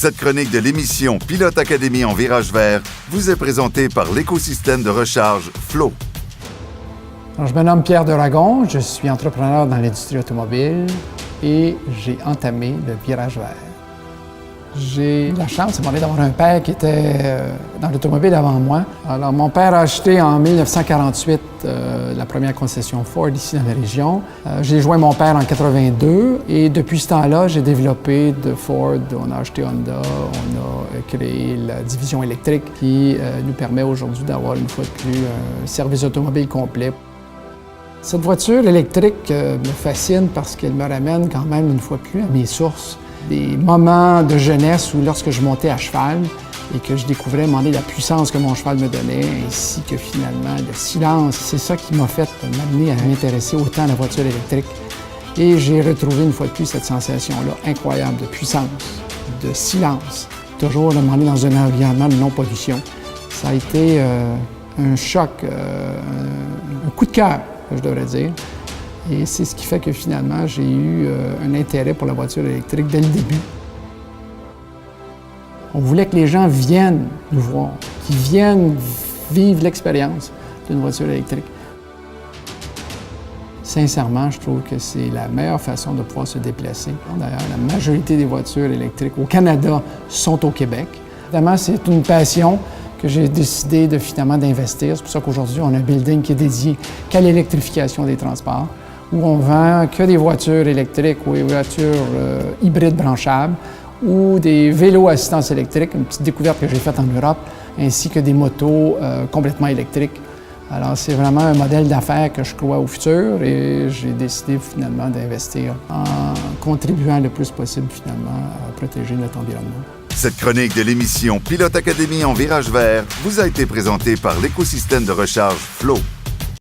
Cette chronique de l'émission Pilote Académie en virage vert vous est présentée par l'écosystème de recharge Flow. Alors, je me nomme Pierre Deragon, je suis entrepreneur dans l'industrie automobile et j'ai entamé le virage vert. J'ai eu la chance d'avoir un père qui était dans l'automobile avant moi. Alors, mon père a acheté en 1948 la première concession Ford ici dans la région. J'ai joint mon père en 82 et depuis ce temps-là, j'ai développé de Ford. On a acheté Honda, on a créé la division électrique qui nous permet aujourd'hui d'avoir une fois de plus un service automobile complet. Cette voiture électrique me fascine parce qu'elle me ramène quand même une fois de plus à mes sources. Des moments de jeunesse où lorsque je montais à cheval et que je découvrais la puissance que mon cheval me donnait, ainsi que finalement le silence, c'est ça qui m'a fait m'amener à m'intéresser autant à la voiture électrique. Et j'ai retrouvé une fois de plus cette sensation-là incroyable de puissance, de silence, toujours dans un environnement de non-pollution. Ça a été un choc, un coup de cœur, je devrais dire. Et c'est ce qui fait que finalement, j'ai eu un intérêt pour la voiture électrique dès le début. On voulait que les gens viennent nous voir, qu'ils viennent vivre l'expérience d'une voiture électrique. Sincèrement, je trouve que c'est la meilleure façon de pouvoir se déplacer. D'ailleurs, la majorité des voitures électriques au Canada sont au Québec. Évidemment, c'est une passion que j'ai décidé d'investir. C'est pour ça qu'aujourd'hui, on a un building qui est dédié qu'à l'électrification des transports, où on vend que des voitures électriques ou des voitures hybrides branchables ou des vélos à assistance électrique, une petite découverte que j'ai faite en Europe, ainsi que des motos complètement électriques. Alors, c'est vraiment un modèle d'affaires que je crois au futur et j'ai décidé finalement d'investir en contribuant le plus possible finalement à protéger notre environnement. Cette chronique de l'émission Pilote Académie en virage vert vous a été présentée par l'écosystème de recharge Flow.